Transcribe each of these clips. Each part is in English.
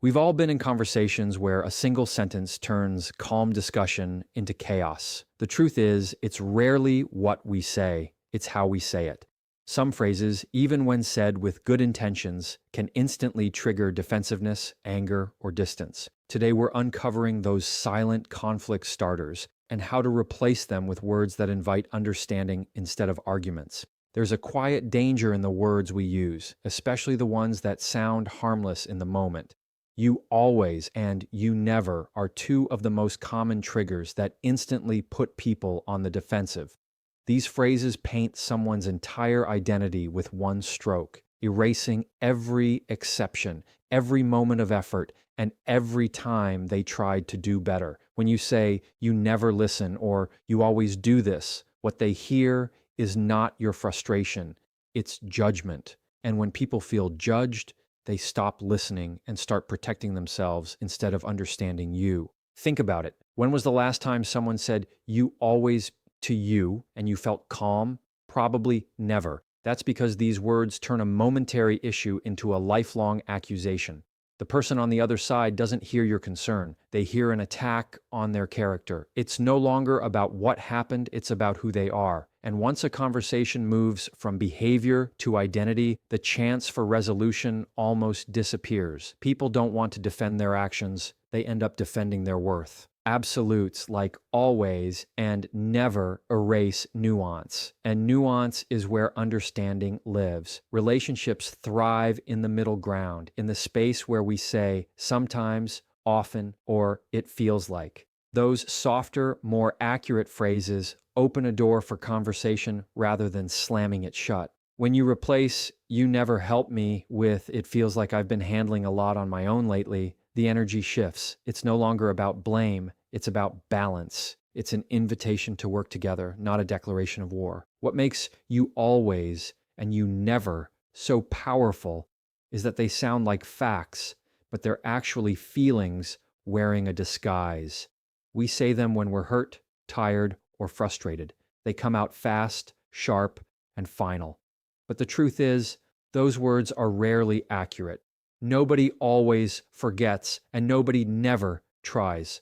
We've all been in conversations where a single sentence turns calm discussion into chaos. The truth is, it's rarely what we say, it's how we say it. Some phrases, even when said with good intentions, can instantly trigger defensiveness, anger, or distance. Today, we're uncovering those silent conflict starters and how to replace them with words that invite understanding instead of arguments. There's a quiet danger in the words we use, especially the ones that sound harmless in the moment. You always and you never are two of the most common triggers that instantly put people on the defensive. These phrases paint someone's entire identity with one stroke, erasing every exception, every moment of effort, and every time they tried to do better. When you say, "you never listen," or "you always do this," what they hear is not your frustration, it's judgment. And when people feel judged, they stop listening and start protecting themselves instead of understanding you. Think about it. When was the last time someone said, "you always," to you and you felt calm? Probably never. That's because these words turn a momentary issue into a lifelong accusation. The person on the other side doesn't hear your concern. They hear an attack on their character. It's no longer about what happened, it's about who they are. And once a conversation moves from behavior to identity, the chance for resolution almost disappears. People don't want to defend their actions, they end up defending their worth. Absolutes like always and never erase nuance. And nuance is where understanding lives. Relationships thrive in the middle ground, in the space where we say sometimes, often, or it feels like. Those softer, more accurate phrases open a door for conversation rather than slamming it shut. When you replace "you never help me" with "it feels like I've been handling a lot on my own lately," the energy shifts. It's no longer about blame, it's about balance. It's an invitation to work together, not a declaration of war. What makes "you always" and "you never" so powerful is that they sound like facts, but they're actually feelings wearing a disguise. We say them when we're hurt, tired, or frustrated. They come out fast, sharp, and final. But the truth is, those words are rarely accurate. Nobody always forgets, and nobody never tries.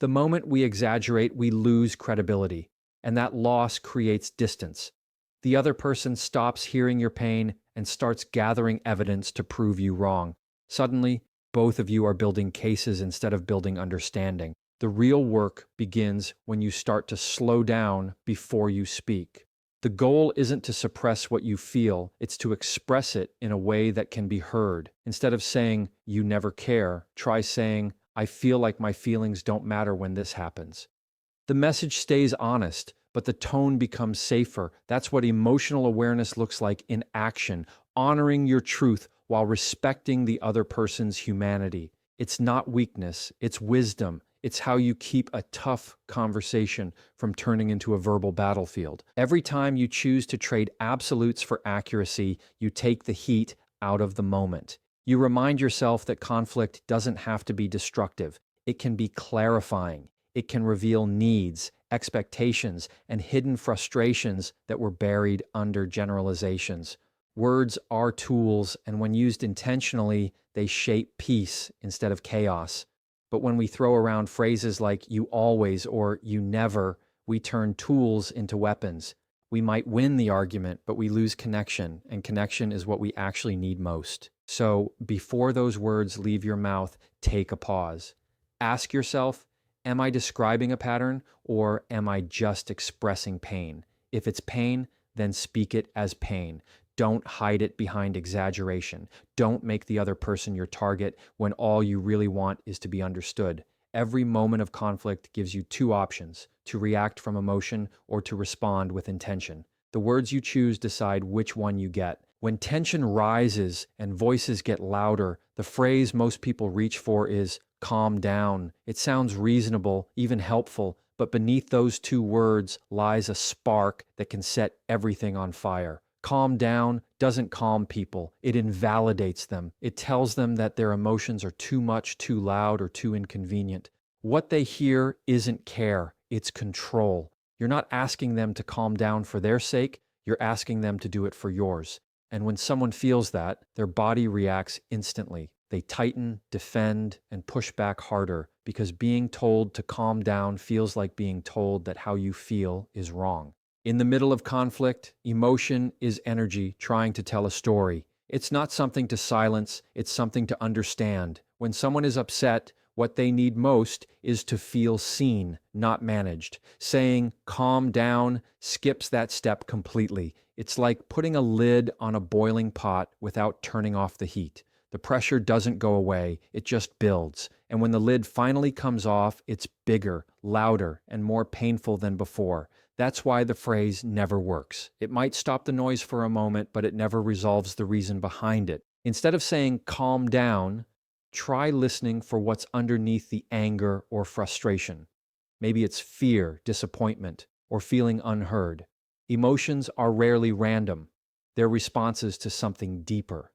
The moment we exaggerate, we lose credibility, and that loss creates distance. The other person stops hearing your pain and starts gathering evidence to prove you wrong. Suddenly, both of you are building cases instead of building understanding. The real work begins when you start to slow down before you speak. The goal isn't to suppress what you feel, it's to express it in a way that can be heard. Instead of saying, "you never care," try saying, "I feel like my feelings don't matter when this happens." The message stays honest, but the tone becomes safer. That's what emotional awareness looks like in action, honoring your truth while respecting the other person's humanity. It's not weakness, it's wisdom. It's how you keep a tough conversation from turning into a verbal battlefield. Every time you choose to trade absolutes for accuracy, you take the heat out of the moment. You remind yourself that conflict doesn't have to be destructive. It can be clarifying. It can reveal needs, expectations, and hidden frustrations that were buried under generalizations. Words are tools, and when used intentionally, they shape peace instead of chaos. But when we throw around phrases like "you always" or "you never," we turn tools into weapons. We might win the argument, but we lose connection, and connection is what we actually need most. So before those words leave your mouth, take a pause. Ask yourself, am I describing a pattern or am I just expressing pain? If it's pain, then speak it as pain. Don't hide it behind exaggeration. Don't make the other person your target when all you really want is to be understood. Every moment of conflict gives you two options: to react from emotion or to respond with intention. The words you choose decide which one you get. When tension rises and voices get louder, the phrase most people reach for is "calm down." It sounds reasonable, even helpful, but beneath those two words lies a spark that can set everything on fire. Calm down doesn't calm people. It invalidates them. It tells them that their emotions are too much, too loud, or too inconvenient. What they hear isn't care, it's control. You're not asking them to calm down for their sake, you're asking them to do it for yours. And when someone feels that, their body reacts instantly. They tighten, defend, and push back harder because being told to calm down feels like being told that how you feel is wrong. In the middle of conflict, emotion is energy trying to tell a story. It's not something to silence, it's something to understand. When someone is upset, what they need most is to feel seen, not managed. Saying, calm down, skips that step completely. It's like putting a lid on a boiling pot without turning off the heat. The pressure doesn't go away, it just builds. And when the lid finally comes off, it's bigger, louder, and more painful than before. That's why the phrase never works. It might stop the noise for a moment, but it never resolves the reason behind it. Instead of saying, calm down, try listening for what's underneath the anger or frustration. Maybe it's fear, disappointment, or feeling unheard. Emotions are rarely random. They're responses to something deeper.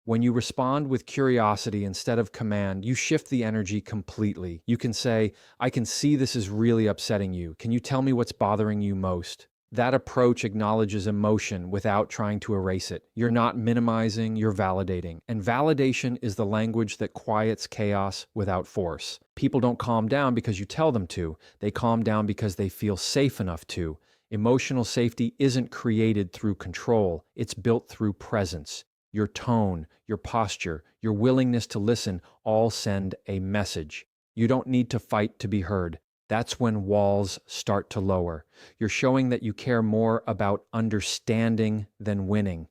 When you respond with curiosity instead of command, you shift the energy completely. You can say, I can see this is really upsetting you. Can you tell me what's bothering you most? That approach acknowledges emotion without trying to erase it. You're not minimizing, you're validating. And validation is the language that quiets chaos without force. People don't calm down because you tell them to. They calm down because they feel safe enough to. Emotional safety isn't created through control, it's built through presence. Your tone, your posture, your willingness to listen all send a message. You don't need to fight to be heard. That's when walls start to lower. You're showing that you care more about understanding than winning.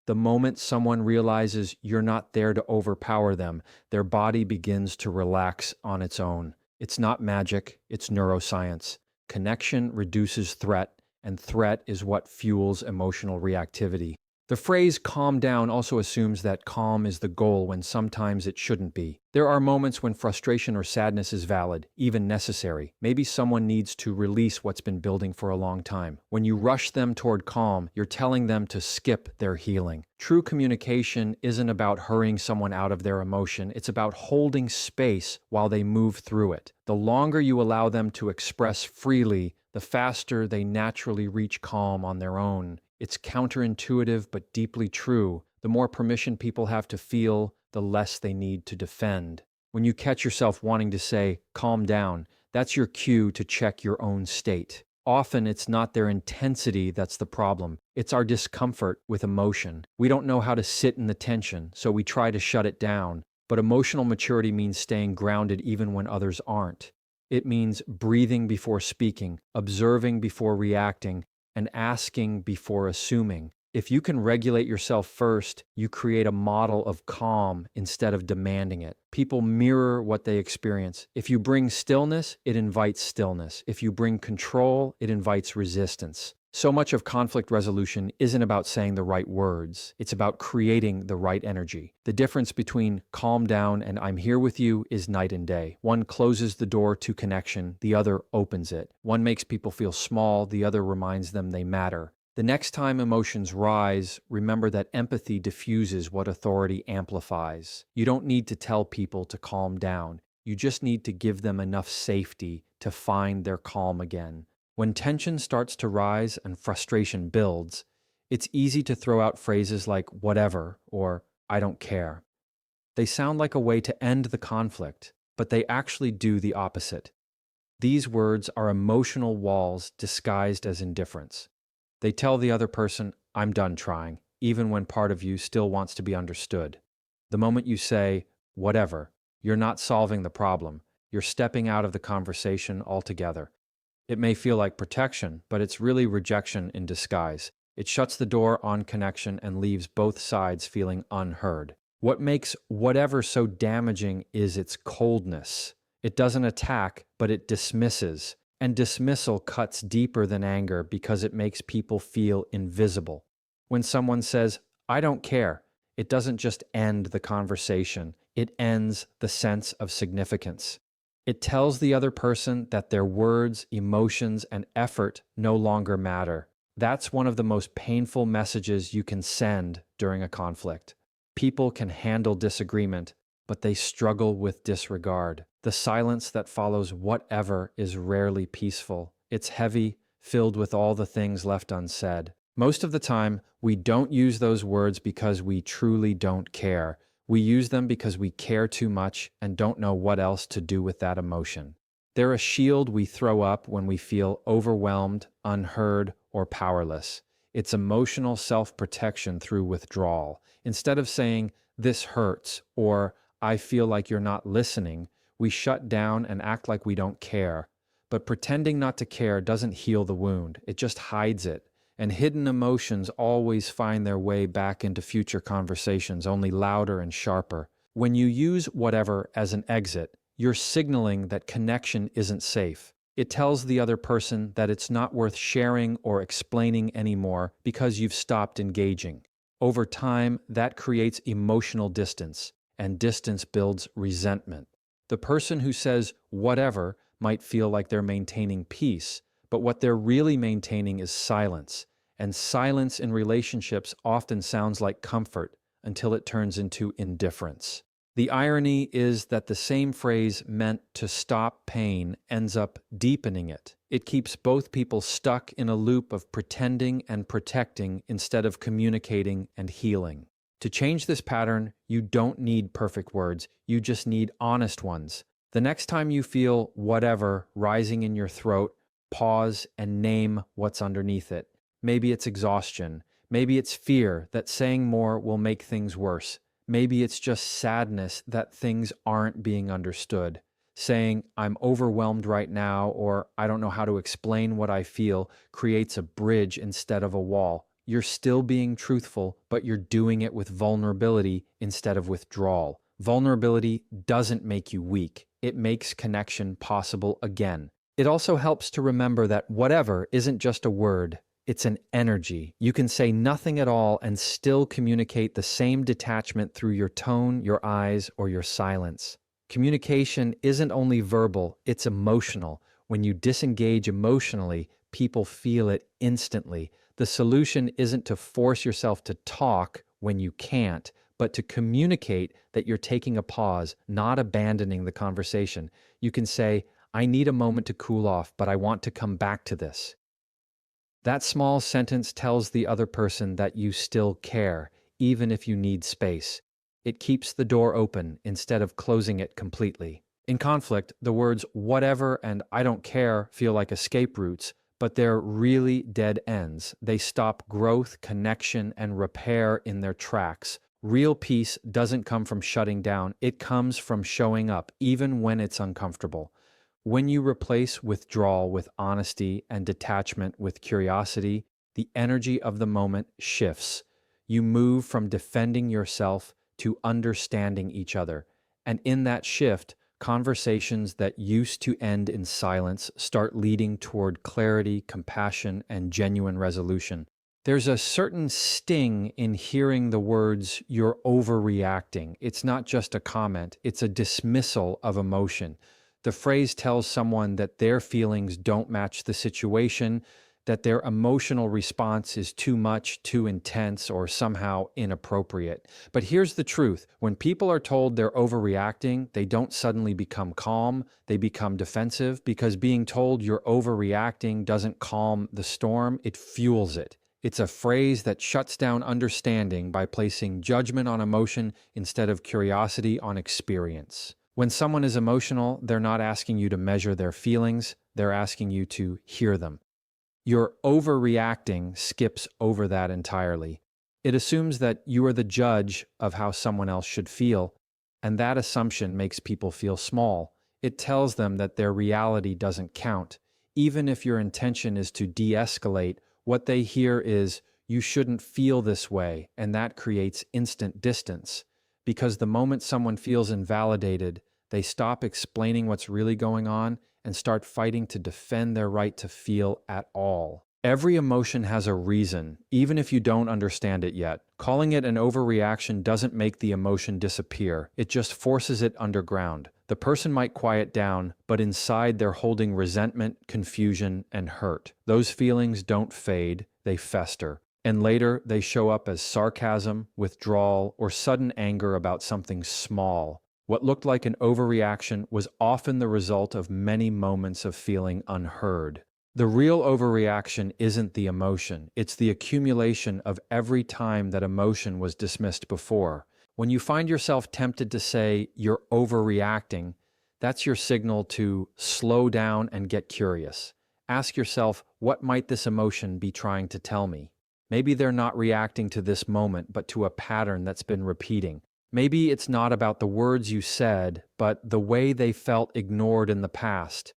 The moment someone realizes you're not there to overpower them, their body begins to relax on its own. It's not magic, it's neuroscience. Connection reduces threat, and threat is what fuels emotional reactivity. The phrase calm down also assumes that calm is the goal when sometimes it shouldn't be. There are moments when frustration or sadness is valid, even necessary. Maybe someone needs to release what's been building for a long time. When you rush them toward calm, you're telling them to skip their healing. True communication isn't about hurrying someone out of their emotion, it's about holding space while they move through it. The longer you allow them to express freely, the faster they naturally reach calm on their own. It's counterintuitive but deeply true. The more permission people have to feel, the less they need to defend. When you catch yourself wanting to say, calm down, that's your cue to check your own state. Often it's not their intensity that's the problem. It's our discomfort with emotion. We don't know how to sit in the tension, so we try to shut it down. But emotional maturity means staying grounded even when others aren't. It means breathing before speaking, observing before reacting, and asking before assuming. If you can regulate yourself first, you create a model of calm instead of demanding it. People mirror what they experience. If you bring stillness, it invites stillness. If you bring control, it invites resistance. So much of conflict resolution isn't about saying the right words. It's about creating the right energy. The difference between calm down and I'm here with you is night and day. One closes the door to connection, the other opens it. One makes people feel small, the other reminds them they matter. The next time emotions rise, remember that empathy diffuses what authority amplifies. You don't need to tell people to calm down. You just need to give them enough safety to find their calm again. When tension starts to rise and frustration builds, it's easy to throw out phrases like whatever or I don't care. They sound like a way to end the conflict, but they actually do the opposite. These words are emotional walls disguised as indifference. They tell the other person, I'm done trying, even when part of you still wants to be understood. The moment you say, whatever, you're not solving the problem. You're stepping out of the conversation altogether. It may feel like protection, but it's really rejection in disguise. It shuts the door on connection and leaves both sides feeling unheard. What makes whatever so damaging is its coldness. It doesn't attack, but it dismisses. And dismissal cuts deeper than anger because it makes people feel invisible. When someone says, I don't care, it doesn't just end the conversation, it ends the sense of significance. It tells the other person that their words, emotions, and effort no longer matter. That's one of the most painful messages you can send during a conflict. People can handle disagreement, but they struggle with disregard. The silence that follows whatever is rarely peaceful. It's heavy, filled with all the things left unsaid. Most of the time, we don't use those words because we truly don't care. We use them because we care too much and don't know what else to do with that emotion. They're a shield we throw up when we feel overwhelmed, unheard, or powerless. It's emotional self-protection through withdrawal. Instead of saying, "This hurts," or "I feel like you're not listening," we shut down and act like we don't care. But pretending not to care doesn't heal the wound, it just hides it. And hidden emotions always find their way back into future conversations, only louder and sharper. When you use whatever as an exit, you're signaling that connection isn't safe. It tells the other person that it's not worth sharing or explaining anymore because you've stopped engaging. Over time, that creates emotional distance, and distance builds resentment. The person who says whatever might feel like they're maintaining peace, but what they're really maintaining is silence. And silence in relationships often sounds like comfort until it turns into indifference. The irony is that the same phrase meant to stop pain ends up deepening it. It keeps both people stuck in a loop of pretending and protecting instead of communicating and healing. To change this pattern, you don't need perfect words, you just need honest ones. The next time you feel whatever rising in your throat, pause and name what's underneath it. Maybe it's exhaustion. Maybe it's fear that saying more will make things worse. Maybe it's just sadness that things aren't being understood. Saying, "I'm overwhelmed right now," or "I don't know how to explain what I feel," creates a bridge instead of a wall. You're still being truthful, but you're doing it with vulnerability instead of withdrawal. Vulnerability doesn't make you weak. It makes connection possible again. It also helps to remember that whatever isn't just a word. It's an energy. You can say nothing at all and still communicate the same detachment through your tone, your eyes, or your silence. Communication isn't only verbal, it's emotional. When you disengage emotionally, people feel it instantly. The solution isn't to force yourself to talk when you can't, but to communicate that you're taking a pause, not abandoning the conversation. You can say, "I need a moment to cool off, but I want to come back to this." That small sentence tells the other person that you still care, even if you need space. It keeps the door open instead of closing it completely. In conflict, the words "whatever" and "I don't care" feel like escape routes, but they're really dead ends. They stop growth, connection, and repair in their tracks. Real peace doesn't come from shutting down, it comes from showing up, even when it's uncomfortable. When you replace withdrawal with honesty and detachment with curiosity, the energy of the moment shifts. You move from defending yourself to understanding each other. And in that shift, conversations that used to end in silence start leading toward clarity, compassion, and genuine resolution. There's a certain sting in hearing the words, "you're overreacting." It's not just a comment, it's a dismissal of emotion. The phrase tells someone that their feelings don't match the situation, that their emotional response is too much, too intense, or somehow inappropriate. But here's the truth. When people are told they're overreacting, they don't suddenly become calm, they become defensive, because being told you're overreacting doesn't calm the storm, it fuels it. It's a phrase that shuts down understanding by placing judgment on emotion instead of curiosity on experience. When someone is emotional, they're not asking you to measure their feelings, they're asking you to hear them. Your overreacting skips over that entirely. It assumes that you are the judge of how someone else should feel, and that assumption makes people feel small. It tells them that their reality doesn't count. Even if your intention is to de-escalate, what they hear is, "You shouldn't feel this way," and that creates instant distance. Because the moment someone feels invalidated, they stop explaining what's really going on and start fighting to defend their right to feel at all. Every emotion has a reason, even if you don't understand it yet. Calling it an overreaction doesn't make the emotion disappear, it just forces it underground. The person might quiet down, but inside they're holding resentment, confusion, and hurt. Those feelings don't fade, they fester. And later, they show up as sarcasm, withdrawal, or sudden anger about something small. What looked like an overreaction was often the result of many moments of feeling unheard. The real overreaction isn't the emotion, it's the accumulation of every time that emotion was dismissed before. When you find yourself tempted to say you're overreacting, that's your signal to slow down and get curious. Ask yourself, what might this emotion be trying to tell me? Maybe they're not reacting to this moment, but to a pattern that's been repeating. Maybe it's not about the words you said, but the way they felt ignored in the past.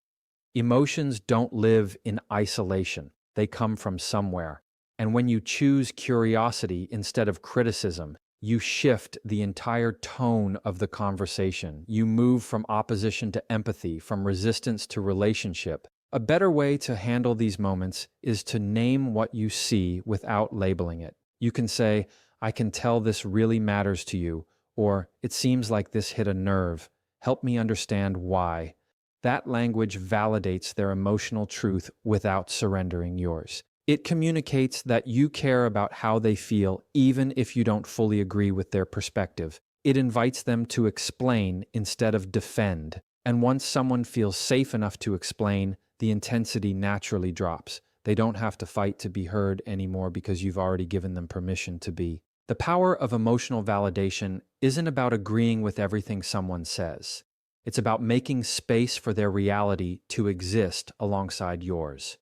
Emotions don't live in isolation. They come from somewhere. And when you choose curiosity instead of criticism, you shift the entire tone of the conversation. You move from opposition to empathy, from resistance to relationship. A better way to handle these moments is to name what you see without labeling it. You can say, I can tell this really matters to you, or it seems like this hit a nerve. Help me understand why. That language validates their emotional truth without surrendering yours. It communicates that you care about how they feel, even if you don't fully agree with their perspective. It invites them to explain instead of defend. And once someone feels safe enough to explain, the intensity naturally drops. They don't have to fight to be heard anymore because you've already given them permission to be. The power of emotional validation isn't about agreeing with everything someone says. It's about making space for their reality to exist alongside yours.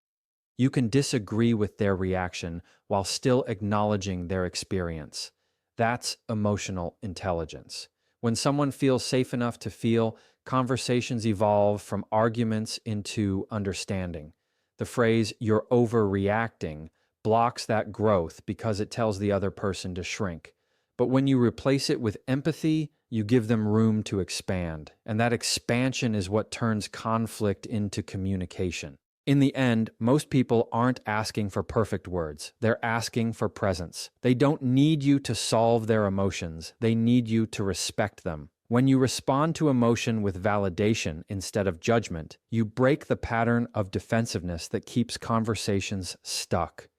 You can disagree with their reaction while still acknowledging their experience. That's emotional intelligence. When someone feels safe enough to feel, conversations evolve from arguments into understanding. The phrase, you're overreacting, blocks that growth because it tells the other person to shrink. But when you replace it with empathy, you give them room to expand. And that expansion is what turns conflict into communication. In the end, most people aren't asking for perfect words. They're asking for presence. They don't need you to solve their emotions. They need you to respect them. When you respond to emotion with validation instead of judgment, you break the pattern of defensiveness that keeps conversations stuck.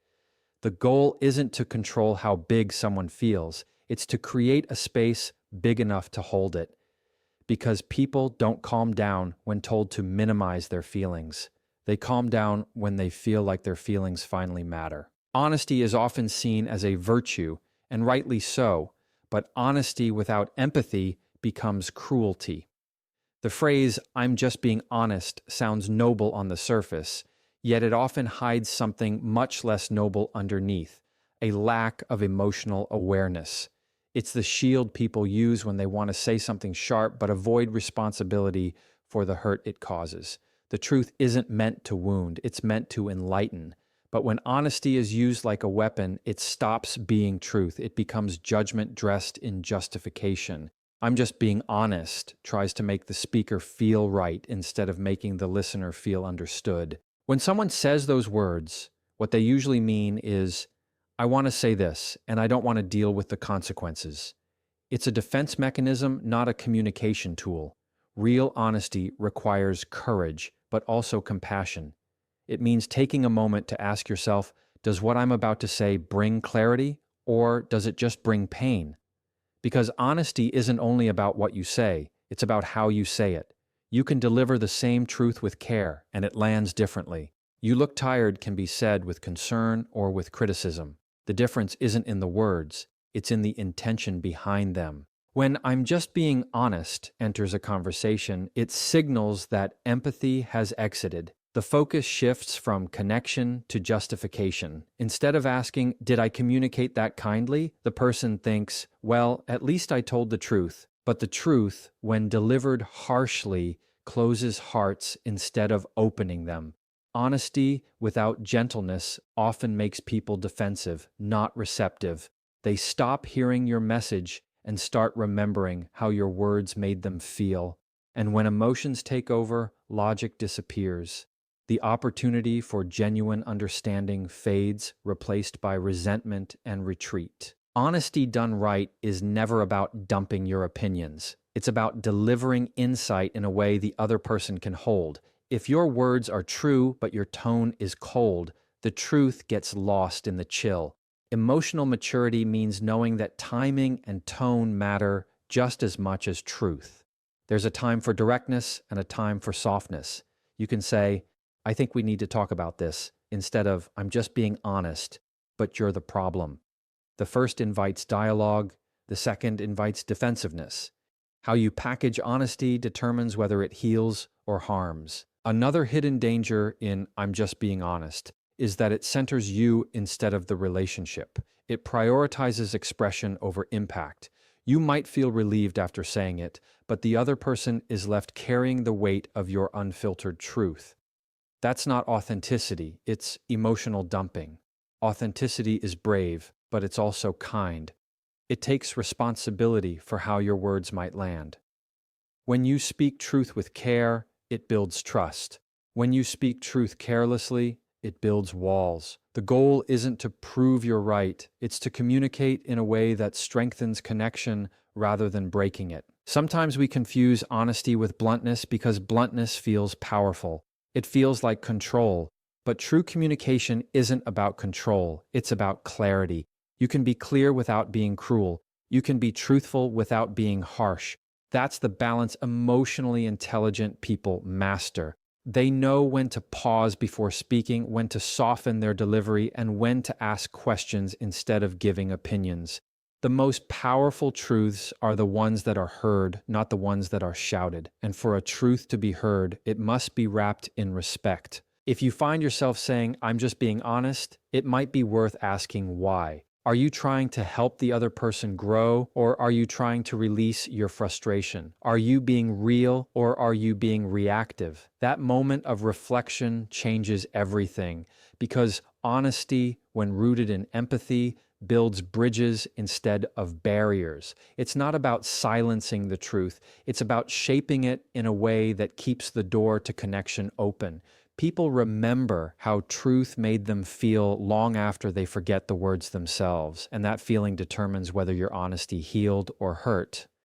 The goal isn't to control how big someone feels. It's to create a space big enough to hold it. Because people don't calm down when told to minimize their feelings. They calm down when they feel like their feelings finally matter. Honesty is often seen as a virtue, and rightly so, but honesty without empathy becomes cruelty. The phrase, I'm just being honest, sounds noble on the surface, yet it often hides something much less noble underneath, a lack of emotional awareness. It's the shield people use when they want to say something sharp but avoid responsibility for the hurt it causes. The truth isn't meant to wound, it's meant to enlighten. But when honesty is used like a weapon, it stops being truth. It becomes judgment dressed in justification. I'm just being honest tries to make the speaker feel right instead of making the listener feel understood. When someone says those words, what they usually mean is, I want to say this, and I don't want to deal with the consequences. It's a defense mechanism, not a communication tool. Real honesty requires courage, but also compassion. It means taking a moment to ask yourself, does what I'm about to say bring clarity, or does it just bring pain? Because honesty isn't only about what you say, it's about how you say it. You can deliver the same truth with care, and it lands differently. You look tired can be said with concern or with criticism. The difference isn't in the words, it's in the intention behind them. When I'm just being honest enters a conversation, it signals that empathy has exited. The focus shifts from connection to justification. Instead of asking, did I communicate that kindly? The person thinks, well, at least I told the truth. But the truth, when delivered harshly, closes hearts instead of opening them. Honesty without gentleness often makes people defensive, not receptive. They stop hearing your message and start remembering how your words made them feel. And when emotions take over, logic disappears. The opportunity for genuine understanding fades, replaced by resentment and retreat. Honesty done right is never about dumping your opinions. It's about delivering insight in a way the other person can hold. If your words are true but your tone is cold, the truth gets lost in the chill. Emotional maturity means knowing that timing and tone matter just as much as truth. There's a time for directness and a time for softness. You can say, I think we need to talk about this, instead of, I'm just being honest, but you're the problem. The first invites dialogue, The second invites defensiveness. How you package honesty determines whether it heals or harms. Another hidden danger in "I'm just being honest" is that it centers you instead of the relationship. It prioritizes expression over impact. You might feel relieved after saying it, but the other person is left carrying the weight of your unfiltered truth. That's not authenticity, it's emotional dumping. Authenticity is brave, but it's also kind. It takes responsibility for how your words might land. When you speak truth with care, it builds trust. When you speak truth carelessly, it builds walls. The goal isn't to prove you're right, it's to communicate in a way that strengthens connection rather than breaking it. Sometimes we confuse honesty with bluntness because bluntness feels powerful. It feels like control. But true communication isn't about control, it's about clarity. You can be clear without being cruel. You can be truthful without being harsh. That's the balance emotionally intelligent people master. They know when to pause before speaking, when to soften their delivery, and when to ask questions instead of giving opinions. The most powerful truths are the ones that are heard, not the ones that are shouted. And for a truth to be heard, it must be wrapped in respect. If you find yourself saying, "I'm just being honest," it might be worth asking why. Are you trying to help the other person grow, or are you trying to release your frustration? Are you being real, or are you being reactive? That moment of reflection changes everything, because honesty, when rooted in empathy, builds bridges instead of barriers. It's not about silencing the truth, it's about shaping it in a way that keeps the door to connection open. People remember how truth made them feel long after they forget the words themselves, and that feeling determines whether your honesty healed or hurt.